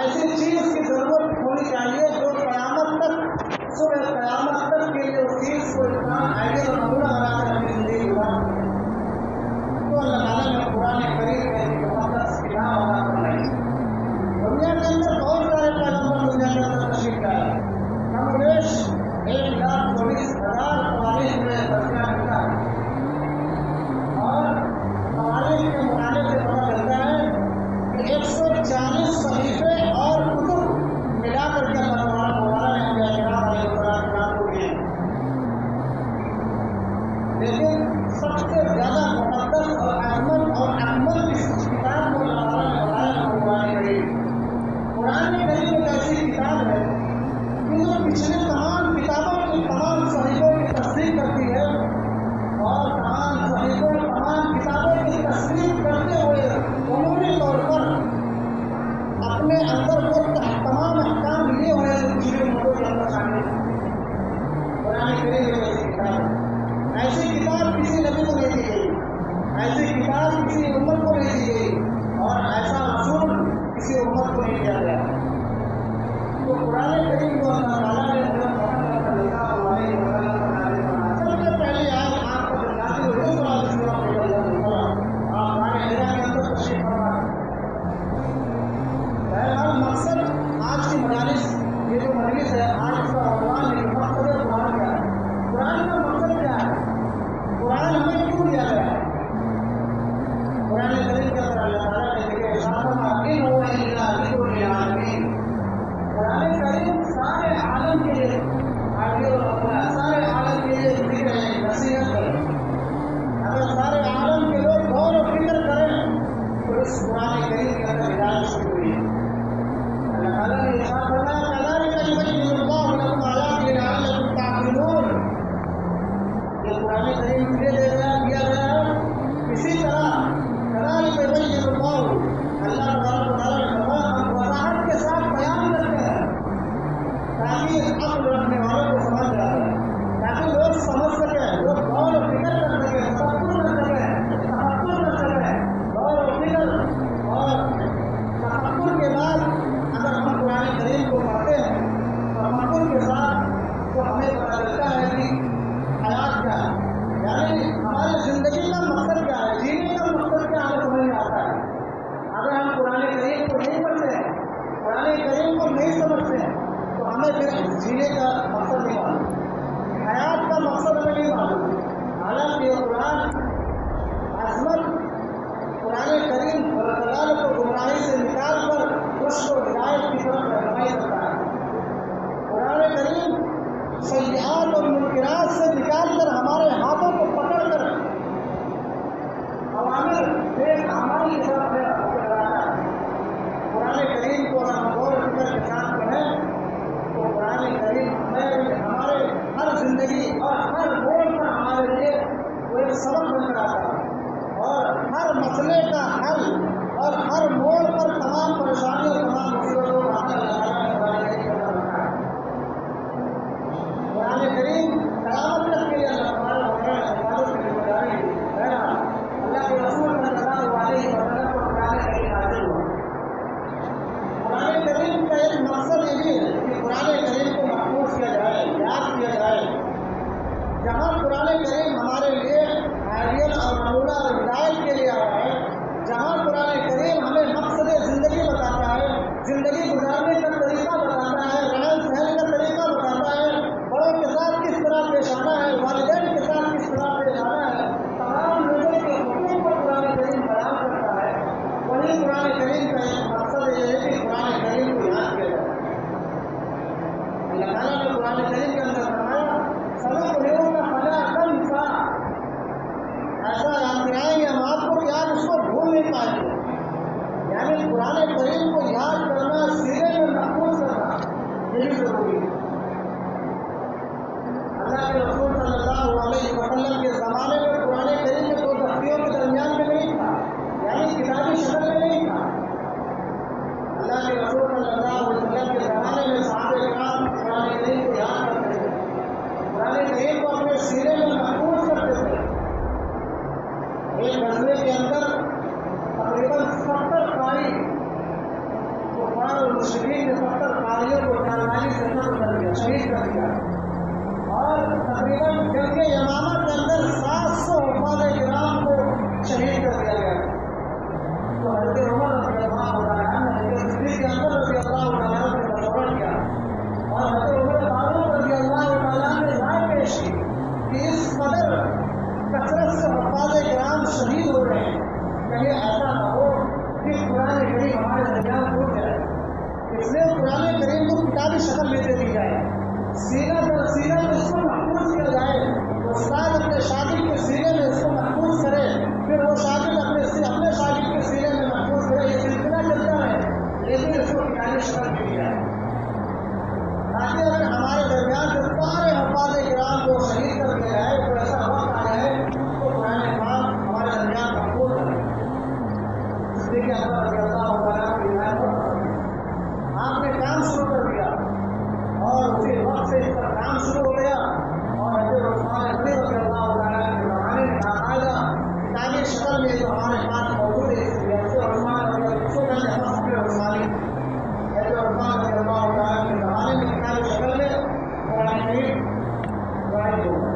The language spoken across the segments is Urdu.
ایسی چیز کی ضرورت ہونی چاہیے جو قیامت تک، صبح قیامت تک کے لیے اس چیز کو انسان آئیڈیل اور نمونہ بنا کر اپنی زندگی گزار سکے۔ تو اللہ تعالیٰ نے قرآن کریم میں ایک مقدس کتاب عطا فرمائی۔ دنیا کے اندر بہت سارے پیغمبر دنیا کے اندر تشریف لائے، کم بیش 1,24,000 قوانین میں درجہ ملتا ہے، اور قوانین کے مطالعے سے پتہ چلتا ہے کہ 140 صحیفے اور کتب ملا کر کے اللہ تبارک و تعالیٰ نے انبیاء کرام علیہ السلام کو دیے، لیکن سب سے زیادہ مقدس اور احمد اور احمد اس کتاب کو اللہ تعالیٰ نے بتایا وہ قرآن کریم۔ قرآن کریم ایک ایسی کتاب ہے کہ جو پچھلے تمام کتابوں کی تمام صحیفوں کی تصدیق کرتی ہے، اور تمام صحیفوں تمام کتابوں کی تصدیق کرتے ہوئے عمومی طور پر اپنے اندر وہ تمام احکام لیے ہوئے جو پچھلے ملکوں کے اندر شامل ہیں۔ قرآن کریم ایک ایسی کتاب ہے، ایسی کتاب کسی نبی کو نہیں دی گئی، ایسی کتاب کسی امت کو نہیں دی گئی، اور ایسا رسول کسی امت کو نہیں دیا گیا۔ تو قرآن کریم کو اللہ تعالیٰ نے حضرت محمد صلی اللہ علیہ وسلم پر نازل فرمایا۔ سب سے پہلی آیت آپ کو جب نازل ہوئی تو آپ اس کو آپ ہمارے حیرہ کے اندر تشریف فرما۔ بہرحال مقصد آج کی مجالس، یہ جو مجلس ہے آج اس کا عنوان ہے، مقصد قرآن کیا ہے؟ قرآن کا مقصد کیا ہے؟ قرآن ہمیں کیوں دیا گیا ہے؟ قرآن کریم کے اندر اللہ تعالیٰ نے ذکر ارشاد فرمایا ان هو الا ذکر للعالمین۔ قرآن کریم سارے عالم کے لیے سارے عالم کے لیے ذکر ہے، نصیحت ہے۔ اگر سارے عالم کے لوگ غور و فکر کریں تو اس قرآن کریم کے اندر ہدایت شروع ہوئی ہے۔ اللہ تعالیٰ نے ارشاد فرمایا کذالک یبین اللہ لکم آیاتہ لعلکم تعقلون۔ یہ قرآن کریم دیا گیا ہے اسی طرح کذالک یبین اللہ تبارک و تعالیٰ نے فرمایا وضاحت کے ساتھ بیان کرتے ہیں تاکہ عقل رکھنے والوں کو سمجھ جائے، تاکہ لوگ سمجھ سکیں، لوگ غور و فکر کر سکیں، تفکر کر سکیں، تفکر کر سکیں۔ غور و فکر اور تفکر کے بعد اگر ہم قرآن کریم کو پڑھتے ہیں تفکر کے ساتھ تو ہمیں پتہ چلتا ہے کہ حیات کیا ہے، یعنی ہماری زندگی کا مقصد کیا ہے، جینے کا مقصد کیا ہمیں سمجھ میں آتا ہے۔ اگر ہم قرآن کریم کو نہیں پڑھتے ہیں، قرآن کریم کو نہیں سمجھتے ہیں تو ہمیں پھر جینے تقریباً جنگ یمامہ کے اندر 700 حفاظ کرام کو شہید کر دیا گیا. تو حضرت عمر رضی اللہ عنہ نے حضرت صدیق اکبر رضی اللہ عنہ سے مشورہ کیا اور حضرت عمر فاروق رضی اللہ عنہ نے رائے پیش کی کہ اس قدر کثرت سے حفاظ کرام شہید ہو رہے ہیں، کہیں ایسا نہ ہو کہ قرآن کریم ہمارے درمیان ٹوٹ جائے. اس لیے قرآن کریم کو کتابی شکل میں دے دی جائے، سینہ در سینہ میں اس کو محفوظ کیا جائے. استاد اپنے شاگرد کے سینے میں اس کو محفوظ کرے، پھر وہ شاگرد اپنے شاگرد کے سینے میں محفوظ کرے. یہ سلسلہ چلتا ہے، لیکن اس کو کتابی شکل میں دی جائے تاکہ اگر ہمارے درمیان جو سارے حفاظ کرام کو شہید کر دیا جائے تو ایسا وقت آ جائے تو قرآن پاک ہمارے درمیان محفوظ ہے. صدیق اکبر رضی اللہ عنہ کی ہدایت پر آپ نے کام شروع کر دیا اور اسی وقت سے اس پر کام شروع ہو گیا اور حضرت عثمان غنی رضی اللہ عنہ کے زمانے میں باقاعدہ کتابی شکل میں جو ہمارے پاس موجود ہے. حضرت عثمان رضی اللہ عنہ کے زمانے میں کتابی شکل میں قرآن کریم وارد ہو گیا.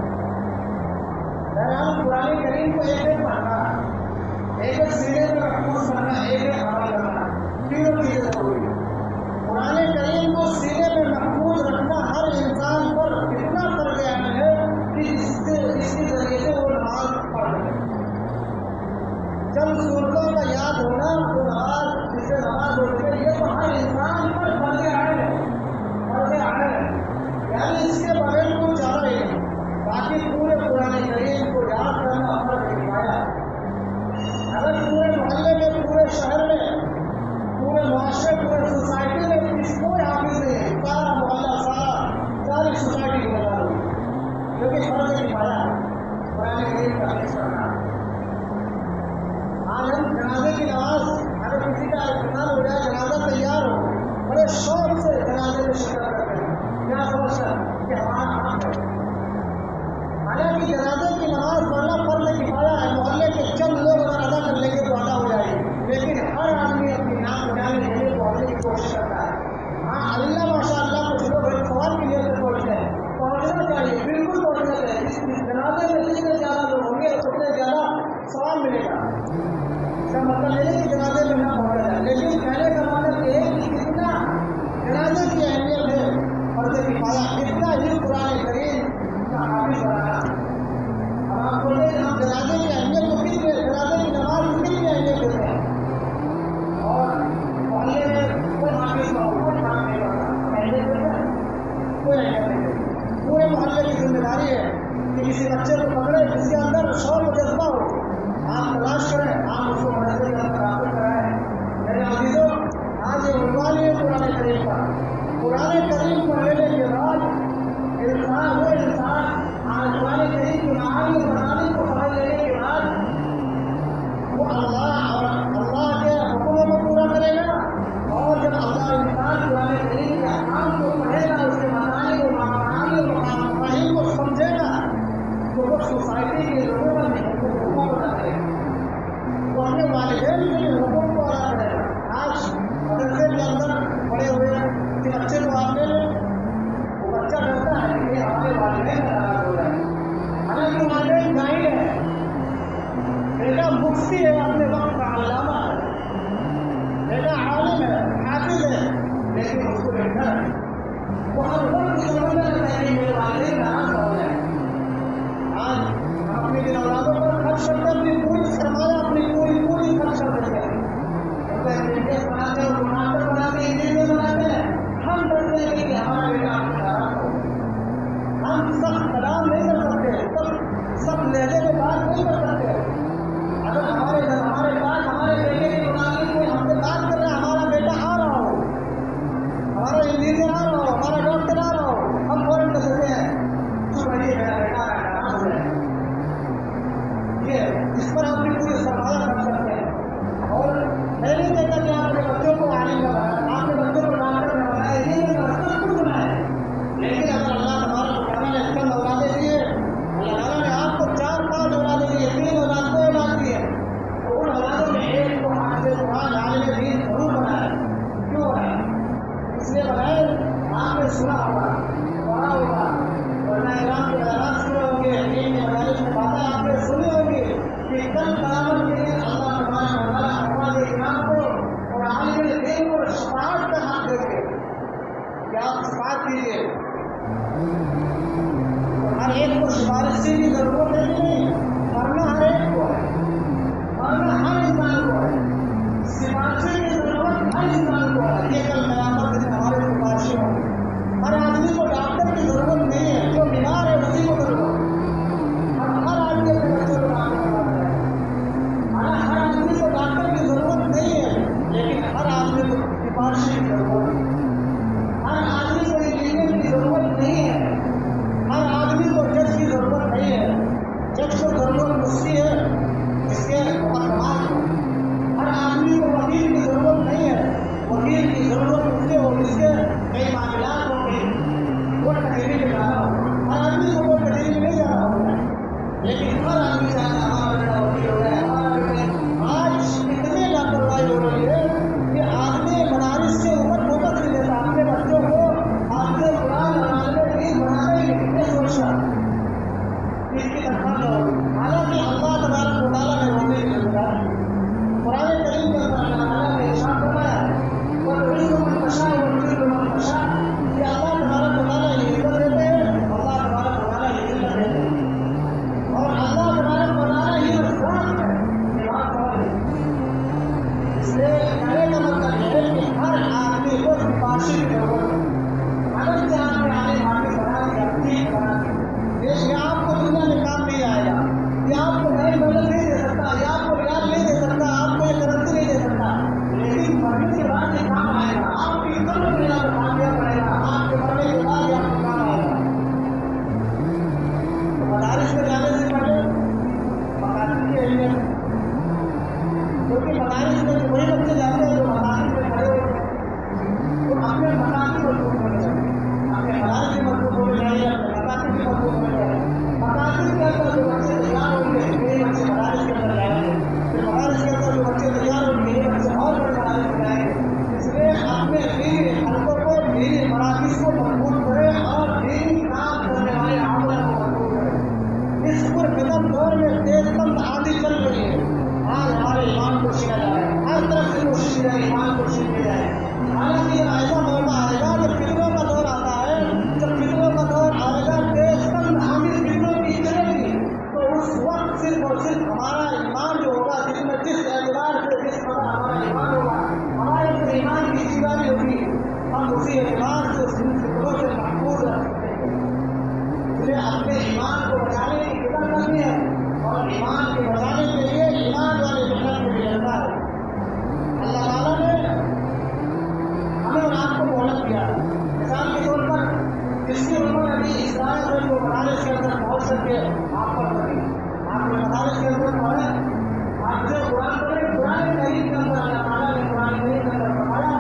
بہرحال قرآن کریم کو ایک ایک پڑھنا، ایک ایک سینے میں محفوظ کرنا، ایک ایک عمل کرنا، تینوں چیزیں ضروری ہیں. قرآن کریم کو سینے میں محفوظ رکھنا ہر انسان پر اتنا فرض عین ہے کہ اس کے ذریعے سے وہ نماز پڑھ لے. چند صورتوں کا یاد ہونا تو نماز جس سے نماز ہوتی ہے یہ تو ہر انسان پر فرض عین ہے، فرض عین ہے. یعنی اس کے بغیر کوئی چارہ ہی نہیں. باقی پورے قرآن کریم کو یاد کرنا فرض کفایہ ہے. اگر پورے محلے میں، پورے شہر میں، پورے معاشرے، پورے سوسائٹی میں کوئی حافظ نہیں ہے، سارا محلہ ساری سوسائٹی کو بتا دو کیونکہ فرض کفایہ ہے قرآن کریم کا حفظ کرنا. آج ہم جنازے کی نماز اگر کسی کا انتقال ہو جائے، جنازہ تیار ہو، بڑے شوق سے جنازے میں شرکت کرتے ہیں. کیا سوچ ہے کہ ہمارا حق ہے؟ حالانکہ جنازے کی نماز پڑھنا فرض کفایہ ہے. محلے کے چند لوگ اگر ادا کر لیں گے تو ادا ہو جائے گی، لیکن ہر آدمی اپنی نام بجانے کے لیے پہنچنے کی کوشش کرتا ہے. ہاں اللہ ماشاء اللہ کچھ لوگ ایک سوال کی نیت سے پہنچتے ہیں، پہنچنا چاہیے، بالکل پہنچنا چاہیے. اس جنازے میں جتنے زیادہ لوگ ہوں گے اتنے زیادہ ثواب ملے گا. اس کا مطلب یہ ہے کہ جنازے میں نہ پہنچا جائے، لیکن کہنے کا مطلب یہ ہے کہ کتنا جنازے کی اہمیت ہے فرض کفایہ، اتنا ہی قرآن کریم کا حافظ بنانا. اب آپ بولے کہ ہم جنازے کی اہمیت کو کتنے، جنازے کی نماز کو کتنی اہمیت دیتے ہیں اور محلے میں کوئی حافظ نہ ہو، کوئی کام نہیں کرتا، اہمیت دیتے ہیں؟ کوئی اہمیت نہیں دیتے. پورے محلے کی ذمہ داری ہے کہ کسی بچے کو پکڑے جس کے اندر شوق و جذبہ ہو، آپ تلاش کریں، آپ اس کو مدرسے کے اندر داخل کرائیں. میرے عزیزوں، آج یہ عنوان ہے قرآن کریم کا. قرآن کریم پڑھنے کے بعد وہ انسان قرآن کریم کی معانی اور معانی کو سمجھ لینے کے بعد وہ اللہ کے حکموں کو پورا کرے گا. اور جب اللہ انسان قرآن کریم کے احکام کو پڑھے گا، اس کے معانی اور معانی اور مفاہیم کو سمجھے گا تو وہ سوسائٹی کے لوگوں کا حکم ادا کرے گا، وہ اپنے والدین کے حکم کو ادا کرے گا. آج مدرسے کے اندر پڑے ہوئے کہ بچے کو آپ نے وہ بچہ ڈرتا ہے کہ ہمارے والدین کا ناراض ہو جائے. حالانکہ والدین گائیڈ ہے، بیٹا مفتی ہے، اپنے وقت کا علامہ ہے، بیٹا عالم ہے، حافظ ہے، لیکن اس کو بیٹھا ہے وہ ہر وقت سمجھنا رہتا ہے کہ میرے والدین ناراض ہو جائے. آج ہم اپنے دن اولادوں پر خرچ کرتے ہیں، اپنی پوری سرمایہ اپنی پوری خرچ کر دیتے ہیں. بناتے ہیں، ٹماٹر بناتے ہیں، انجینئر بناتے ہیں. ہم ڈرتے ہیں کہ ہمارا بیٹا آپ کو ناراض ہو. ہم سخت کلام نہیں کر سکتے، سخت لہجے میں بات نہیں کر سکتے. اگر ہمارے پاس ہمارے بیٹے کی بنانے کوئی ہم سے بات کر رہا ہے، ہمارا بیٹا آ رہا ہو، ہمارا انجینئر آ رہا ہو، ہمارا ڈاکٹر آ رہا ہو، ہم فوراً کر سکتے ہیں تو بھائی میرا بیٹا ناراض ہو جائے. یہ اس پر آپ بھی پوری سرمایہ کر سکتے ہیں. اور میں نہیں کہتا کہ آپ اپنے بچوں کو عالم کا بنایا، آپ اپنے بچوں کو ڈاکٹر کا بنایا، یہ سب کچھ بنایا ہے. لیکن اگر اللہ تبارک و تعالیٰ نے چند اولادیں دی ہے، اللہ تعالیٰ نے آپ کو 4-5 اولادیں دی ہے، 3 اولاد کو اولاد دی ہے، تو ان اولادوں میں ایک کو حافظ قرآن عالم دین ضرور بنایا. کیوں بنایا؟ اس لیے بنایا آپ نے سنا ہوگا، پڑھا ہوگا، ورنہ اعلان کے اعلان کہ آپ صفات کیجیے. ہر ایک کو سفارشی کی ضرورت ہے کہ نہیں؟ مرنا ہر ایک کو ہے، مرنا ہر انسان کو ہے. سفارشی کی ضرورت ہر انسان کو ہے. یہ کل قیامت میں ہمارے سفارشی ہوں گے. ہر آدمی کو ڈاکٹر کی ضرورت نہیں ہے، جو بیمار ہے اسی کو ضرورت ہے. ہر آدمی کے بچوں کو ڈاکٹر بنانا ہے. ہر آدمی کو ڈاکٹر کی ضرورت نہیں ہے، لیکن ہر آدمی کو سفارشی کی ضرورت ہے. ہر آدمی کو انجینئر کی ضرورت نہیں ہے، ہر آدمی کو جج کی ضرورت نہیں ہے. جج کو ضرورت اس کی ہے جس کے مقدمات ہو. ہر آدمی کو وکیل کی ضرورت نہیں ہے، وکیل کی ضرورت اس کے ہو جس کے کئی معاملات ہوں گے، وہ کچہری میں جانا ہوگا. ہر آدمی کو وہ کچہری میں نہیں جانا ہوگا، لیکن ہر آدمی چاہتا ہے ہمارا بیٹا وکیل ہو جائے، ہمارا بیٹا. آج اتنی لاپرواہی ہو رہی ہے کہ آدمی مدارس سے اوپر فوکس نہیں دیتا. اپنے بچوں کو آپ نے قرآن بنانے کی کتنے سوچ رہا اس کی تنخواہ نہ ہوگی. حالانکہ اللہ تبارک و تعالیٰ نے رونے کی ضرورت ہے. قرآن کریم کے اندر اللہ تعالیٰ نے ارشاد فرمایا وَتُعِزُّ مَن تَشَاءُ وَتُذِلُّ مَن تَشَاءُ. یہ اللہ تبارک و تعالیٰ یہ عزت دیتے ہیں، اللہ تبارک و تعالیٰ یہ عزت دیتے ہیں، اور اللہ تبارک و تعالیٰ یہ رزاق ہے. یہ بات سمجھ لیں. اس لیے کہنے کا مطلب یہ ہے کہ ہر آدمی کو سفارشی کی ضرورت ہے. اگر سے آپ نے آنے والی بنا دیا ٹھیک بنا دیا، یہ آپ کو دنیا میں کام نہیں آئے گا، یہ آپ کو نئی مدد نہیں دے سکتا، یہ آپ کو ریاض نہیں دے سکتا، آپ کو یہ کرنسی نہیں دے سکتا، لیکن مرنے کے بعد یہ کام آئے گا. آپ کی عزت میں میرا بتانا پڑے گا، آپ کے مرنے کے بعد یہ آپ کو کام آئے گا. تو مدارس میں جانے سے پہلے مقاصد کی اہمیت ہے، کیونکہ مدارس میں وہی بچے جاتے ہیں جو مقاصد میں کھڑے ہوتے ہیں. تو اپنے مقاصد مضبوط ہونے چاہیے، اپنے مدارس بھی مضبوط ہونے چاہیے، اپنے مقاصد بھی مضبوط ہونے چاہیے. مقاصد کے اندر جو بچے تیار ہوں گے یہ بچے مدارس کے اندر جائیں گے، پھر مدارس کے اندر جو بچے تیار ہوں گے یہ بچے اور بڑے مدارس میں جائیں گے. اس لیے اپنے دینی حلقوں کو، دینی مراکز کو مضبوط کریں اور دینی کام کرنے والے عاملہ کو مضبوط کریں. اس پرفتن دور میں تیز بند آندھی چل رہی ہے، آج ہمارے ایمان کو چھینا جا رہا ہے. ہر طرف سے کوشش کی جائے ایمان کو چھیننے جائے. حالانکہ یہ ایسا موقع آئے گا جب فتنوں کا دور آتا ہے، جب فتنوں کا دور آئے گا تیز بند آندھی فتنوں کی چلے گی، تو اس وقت صرف اور صرف ہمارا ایمان جو ہوگا، جس میں جس اعتبار سے جس طرح ہمارا ایمان ہوگا، ہمارے ایمان کی چیزیں ہوگی، ہم اسی اعتبار سے اس فتنوں سے محفوظ رہ سکتے ہیں. اس لیے اپنے ایمان کو بچانے کی فکر کرنی ہے، اور ایمان کے بچانے کے لیے ایمان والے فکر کے لیے لگتا ہے. اللہ تعالیٰ نے ہمیں اور آپ کو مہلت کیا. مثال کے طور پر جس کی عمر ابھی اسرائیل میں جو مدارس کے اندر پہنچ سکے آپ پر پڑی، آپ نے مدارس کے اندر پڑھے، آپ سے قرآن پڑھے. قرآن کریم کے اندر اللہ تعالیٰ نے قرآن کریم کے اندر فرمایا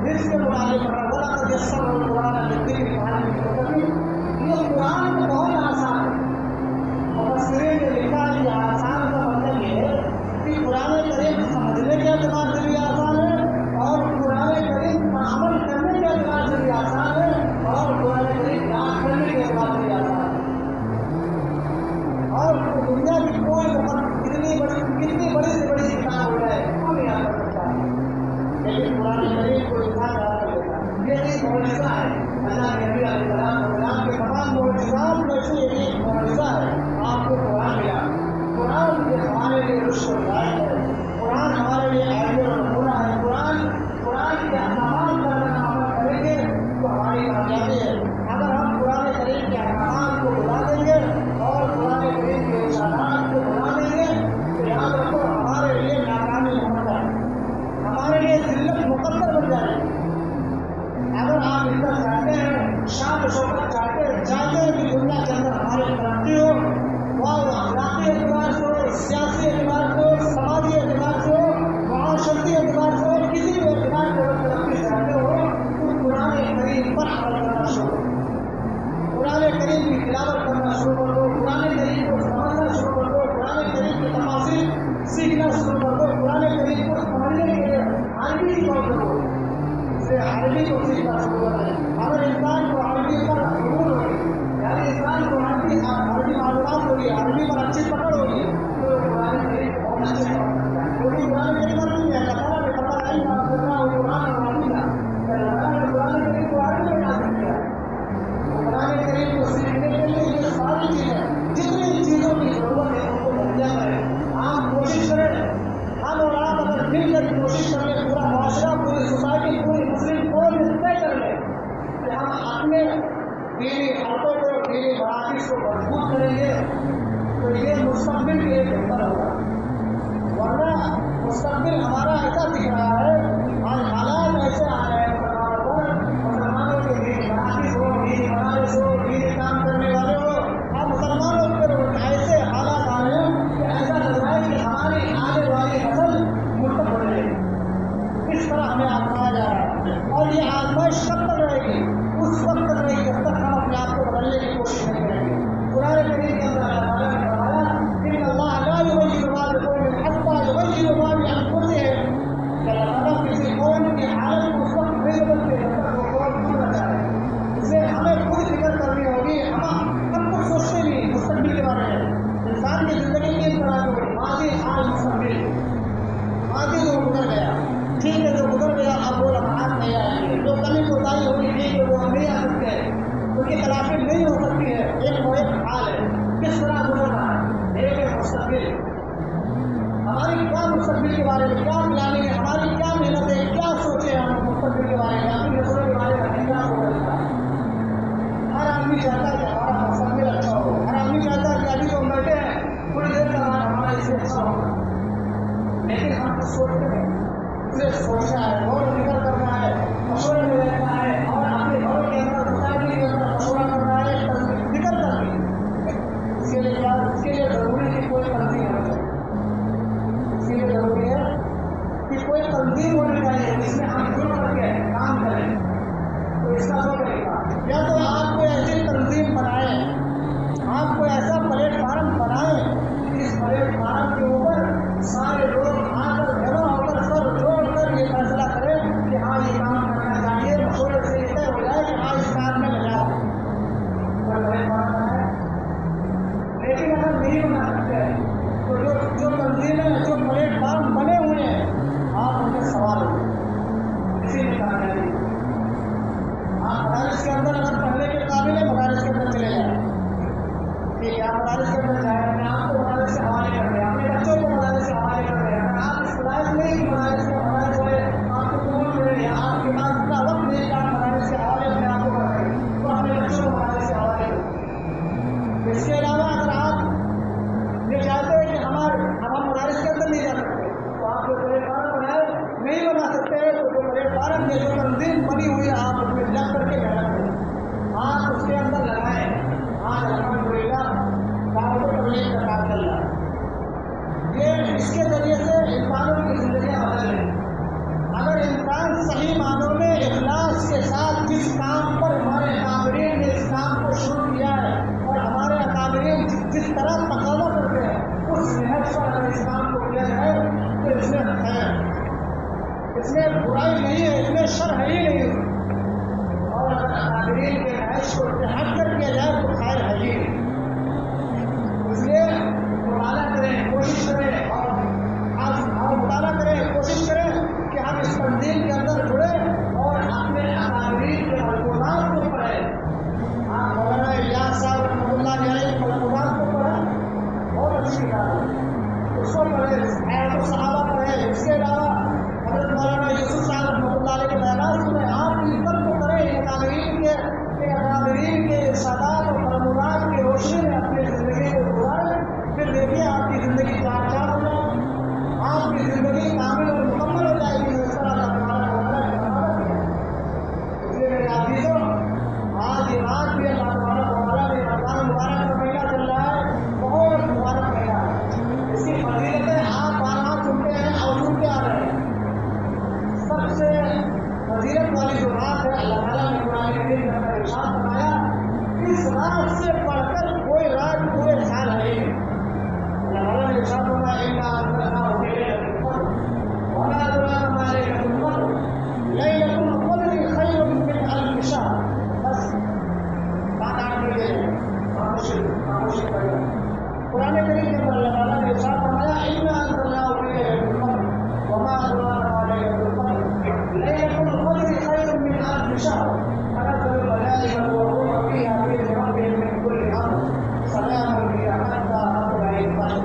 جس کے مطابق پڑھا بولا تو جس پر قرآن لکھنے کی کہانی کی ضرورت. یہ قرآن تو بہت آسان ہے. مفسرین نے لکھا ہے کہ آسان کا مطلب یہ ہے کہ قرآن کریم سمجھنے کے اعتبار سے بھی آسان ہے، اور قرآن کریم پر عمل کرنے کے اعتبار سے بھی آسان ہے، اور قرآن کریم یاد کرنے کے اعتبار سے بھی آسان ہے. اور دنیا کی کوئی کتنی بڑی سے بڑی کتاب ہو جائے وہ نہیں یاد کر سکتا ہے، لیکن قرآن کریم کو انسان یاد کر لیتا ہے. یہ ایک معجزہ ہے. اللہ کے نبی علیہ السلام کے تمام معجزات میں سے ایک معجزہ ہے آپ کو قرآن ملا. قرآن یہ ہمارے لیے رشد و ہدایت ہے، قرآن ہمارے لیے آئیڈیا اور نمونہ ہے. قرآن کے احکامات پر اگر ہم عمل کریں گے تو ہماری کامیابی ہے. اگر ہم قرآن کریم کے احکامات کو بلا دیں گے اور قرآن کریم کے ارشادات کو بنا دیں گے تو یاد رکھو ہمارے لیے ناکامی محمد ہے، ہمارے لیے ذلت مقدر بن جائے گی. اگر آپ عزت چاہتے ہیں، شان و شوکت چاہتے ہیں کہ دنیا کے اندر ہماری ترقی ہو، وہ اخلاقی اعتبار سے ہو، سیاسی اعتبار سے ہو، سماجی اپنے دینی حقوں کو دینی مراکز کو مضبوط کریں گے تو یہ مستقبل کے لیے بہتر ہوگا. ورنہ مستقبل ہمارا ایسا دکھ رہا ہے آج حالات ایسے آ رہے ہیں مسلمانوں کے دینی مراکز ہو دینی مدارس ہو دینی کام کرنے والے ہو اور مسلمانوں پر ایسے حالات آ رہے ہیں کہ ایسا لگ رہا ہے کہ ہماری آنے والی نسل مرتب ہو رہی ہے. اس طرح ہمیں آزمایا جا رہا ہے اور یہ آزمائش کب تک رہے گی؟ اس وقت تک رہے گی جب تک ہم اپنے آپ کو بدلنے کی کوشش نہیں کریں گے. قرآن کریم کے اندر اللہ تعالیٰ نے فرمایا ان اللہ لا یغیر ما بقوم حتى یغیروا ما بانفسهم کہ اللہ تعالیٰ کسی قوم کی حالت کو اس وقت نہیں بدلتے جب تک وہ قوم خود نہ چاہے. اس لیے ہمیں خود فکر کرنی ہوگی. ہم اب تک سوچتے نہیں مستقبل کے بارے میں. انسان کی زندگی تین طرح کی ہوئی ماضی حال مستقبل. ماضی جو گزر گیا ٹھیک ہے، جو گزر گیا اب وہ لمحات نہیں آئیں گے. جو کمی کوتاہی ہوئی ٹھیک ہے وہ ہم نہیں آ سکتے، ان کی تلافی نہیں ہو سکتی ہے. ایک وہ ایک حال ہے کس طرح گزر رہا ہے. ایک ہے مستقبل. ہماری کیا مستقبل کے بارے میں کیا پلاننگ ہے، ہماری کیا محنت ہے، کیا سوچے ہم مستقبل کے بارے میں، اپنی نسلوں کے بارے میں کیا ہو رہا ہے. ہر آدمی چاہتا ہے کہ ہمارا مستقبل اچھا ہو. ہر آدمی چاہتا ہے کہ ابھی تو بیٹھے ہیں تھوڑی دیر کا ہمارا اس سے اچھا ہوگا، لیکن ہم کچھ سوچتے ہیں. اسے سوچنا ہے، غور و فکر کرنا ہے، مشورے میں رہنا ہے اور اپنے گھروں کے اندر سوسائٹی کے اندر مشورہ کرنا ہے فکر کر کے. اس کے لیے کیا؟ اس کے لیے ضروری ہے کہ کوئی تنظیم ہونی چاہیے. اس کے لیے ضروری ہے کہ کوئی تنظیم ہونی چاہیے جس میں ہم جڑ کر کے کام کریں. تو اس کا دو طریقہ، یا تو آپ کوئی ایسی تنظیم بنائیں، آپ کوئی ایسا پلیٹ فارم بنائیں اس پلیٹ فارم کے اوپر سارے لوگ آ کر جمع ہو کر سر جوڑ کر یہ فیصلہ کریں کہ ہاں یہ کام کرنا چاہیے. مشورے سے یہ طے ہو جائے کہ ہاں اس کام میں لگا پلیٹ فارم ہے. لیکن اگر نہیں بنا سکتے تو جو تنظیمیں جو پلیٹ فارم بنے ہوئے ہیں آپ ان سے سوال ہو اسی میں کامیابی. آپ مدارس کے اندر اگر پڑھنے کے قابل ہے مدارس کے اندر چلے جائیں. ٹھیک ہے، آپ مدارس کے اندر جائیں، اپنے آپ کو مدارس سے حوالے کر دیں، اپنے بچوں کو مدارس سے حوالے کر دیں. اگر آپ اس لائق نہیں کہ مدارس کے حوالے ہوئے آپ کو کون ملے یا آپ کے پاس اتنا وقت نہیں کہ آپ مدارس کے حوالے اپنے آپ کو کر دیں تو اپنے بچوں کو مدارس سے حوالے کریں. اس کے علاوہ اگر آپ یہ چاہتے ہیں کہ ہم مدارس کے اندر نہیں جا سکتے تو آپ جو پلیٹ فارم بنائے نہیں بنا سکتے تو جو پلیٹ فارم جو تنظیم بنی ہوئی ہے آپ اس میں لگ کر کے محنت کریں، آپ اس کے اندر لگائیں. آج الحمدللہ دعوت تبلیغ کا کام چل رہا ہے. یہ اس کے ذریعے سے انسانوں کی زندگیاں بدل رہی ہیں. اگر انسان صحیح معنوں میں اخلاص کے ساتھ جس کام پر ہمارے اکابرین نے اس کام کو شروع کیا ہے اور ہمارے اکابرین جس طرح تقاضا کرتے ہیں اس نہج پر اگر اس کام کو کیا جائے تو اس میں خیر، اس میں برائی نہیں ہے، اس میں شر ہے ہی نہیں. اور اگر اکابرین کے نہج کو ہٹ کر کیا جائے تو خیر ہے ہی نہیں. اس لیے مطالعہ کریں، کوشش کریں اور مطالعہ کریں، کوشش کریں کہ ہم اس تنظیم کے اندر جڑیں اور اپنے اکابرین کے ملفوظات کو پڑھیں. آپ مولانا الیاس صاحب رحمۃ اللہ علیہ کے ملفوظات کو پڑھیں، بہت اچھی کتاب ہے، اس کو پڑھیں. حیات الصحابہ پڑھیں. اس کے علاوہ حضرت مولانا یوسف صاحب رحمۃ اللہ علیہ کے بیانات سنیں. آپ ان سب کو کریں. اکابرین کے ارشادات اور ملفوظات کی روشنی میں اپنی زندگی کو گزاریں. پھر دیکھیے آپ کی زندگی چار چار ہو جائے گی، آپ کی زندگی کامل اور مکمل ہو جائے گی. اس طرح اللہ تبارک و تعالیٰ نے بتا دیا. اس لیے میرے عزیزوں، آج یہ رات بھی اللہ تبارک و تعالیٰ نے رمضان مبارک کا مہینہ چل رہا ہے، بہت مبارک مہینہ ہے. اس کی فضیلتیں آپ بارہا سنتے ہیں اور سنتے آ رہے ہیں. سب سے فضیلت والی جو رات ہے اللہ تعالیٰ نے قرآن کریم کے اندر ارشاد فرمایا اس رات سے پڑھ کر کوئی رات پورے سال ہے ہی نہیں. اللہ تعالیٰ نے ارشاد فرمایا انا انزلناه في ليلة القدر وما أدراك ما ليلة القدر ليلة القدر خير من ألف شهر. بس بات آپ کے لیے خاموشی کریں. قرآن کریم کے اندر اللہ تعالیٰ نے ارشاد فرمایا انا انزلناه في ليلة القدر وما أدراك ما ليلة القدر ليلة القدر خير من ألف شهر تنزل الملائكة والروح فيها بإذن ربهم من كل أمر سلام هي حتى مطلع الفجر.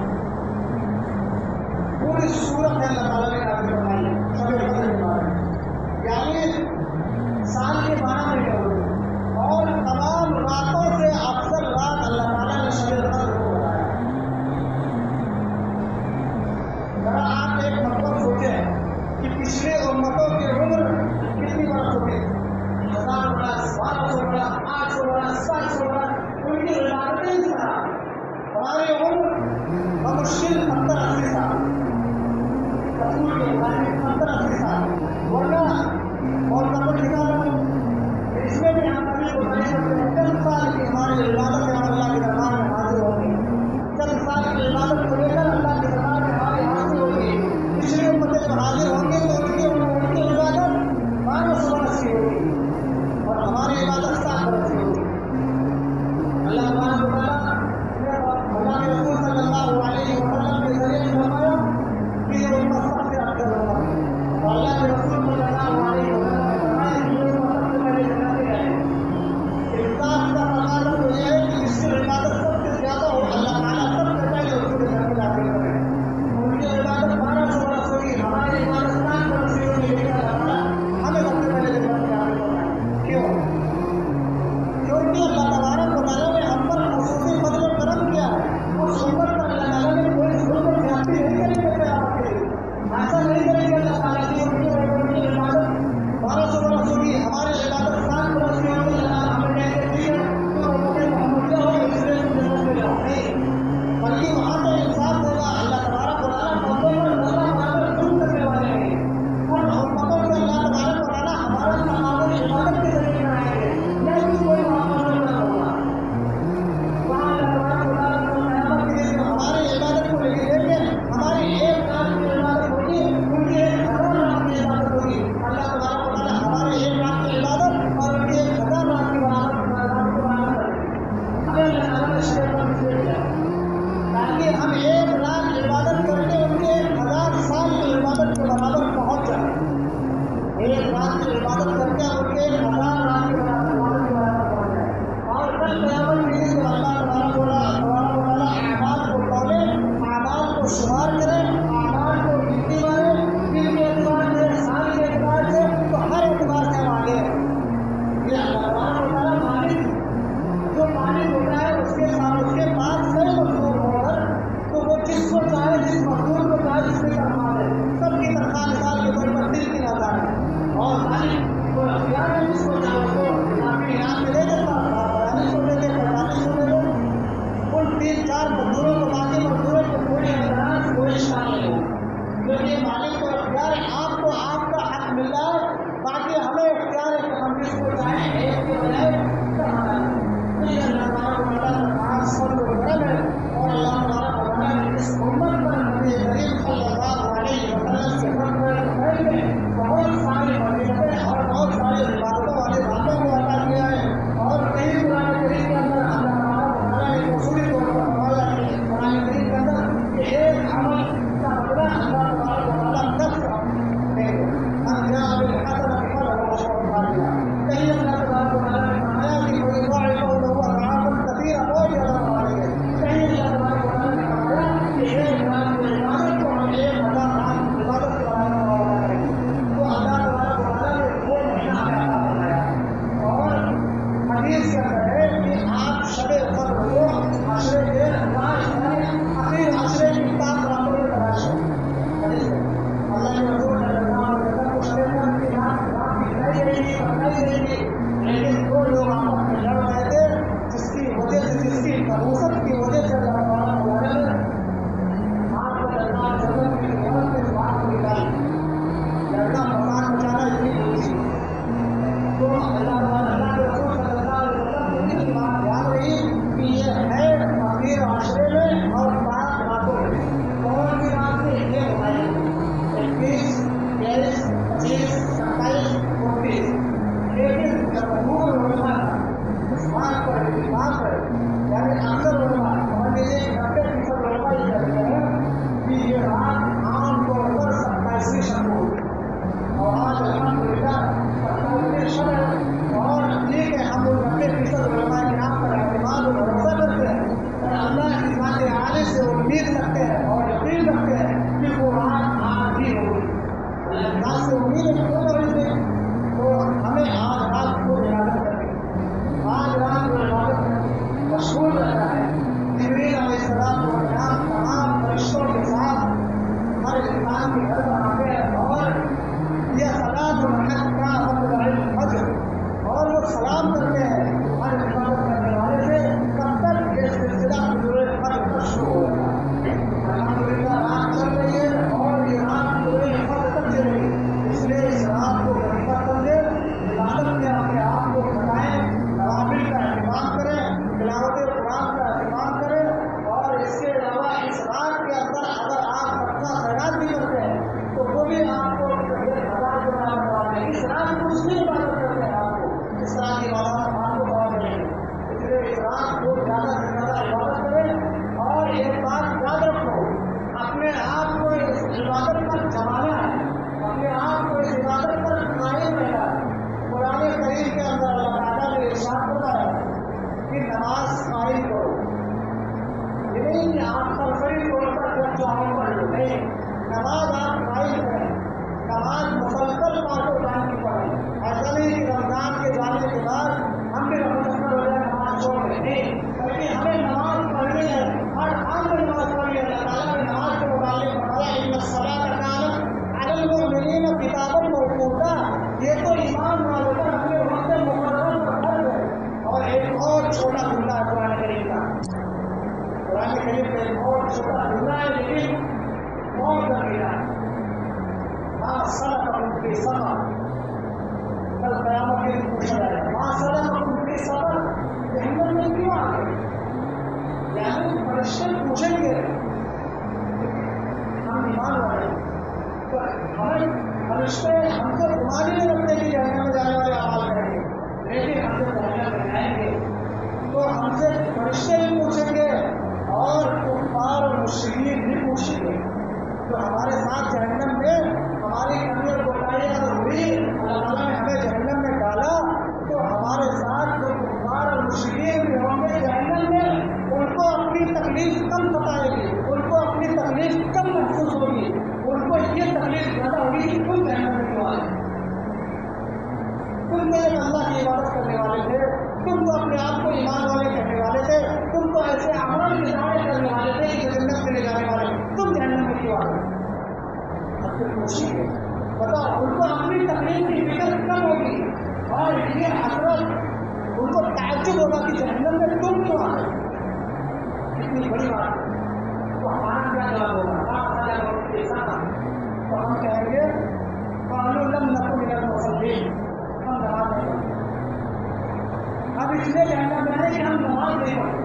اب اس لیے کہنا چاہتے ہیں کہ ہم نماز نہیں پڑھتے.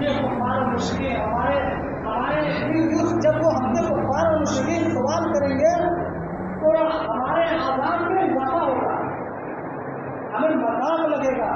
یہ کفار و مشرکین ہمارے جب وہ ہم سے کفار و مشرکین سوال کریں گے تو ہمارے آزاد میں اضافہ ہوگا, ہمیں مذاق لگے گا,